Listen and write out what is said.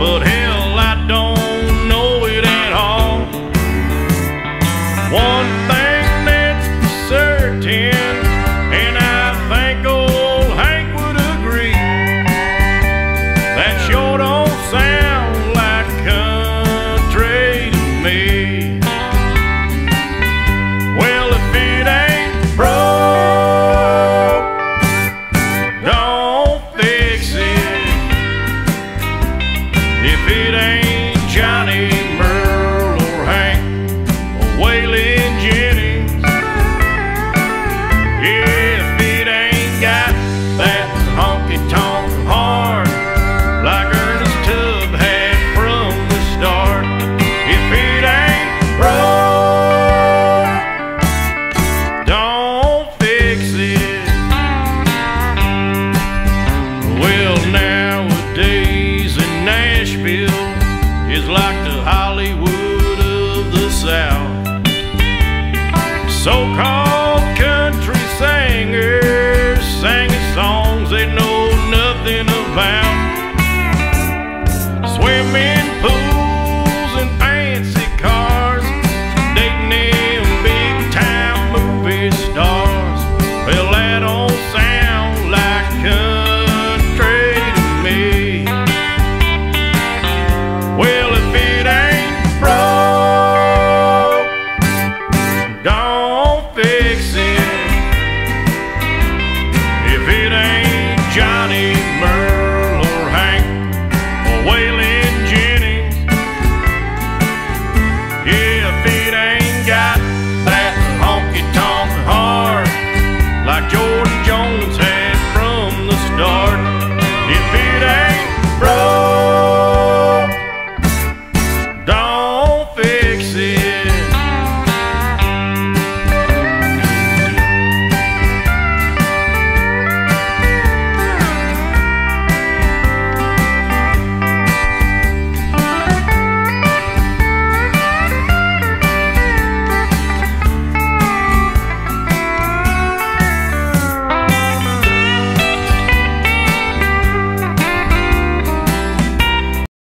but hell, I don't know it at all. One thing that's for certain, and I think old Hank would agree, that sure don't sound like country to me. Well, if it ain't broke, don't fix it. If it ain't Johnny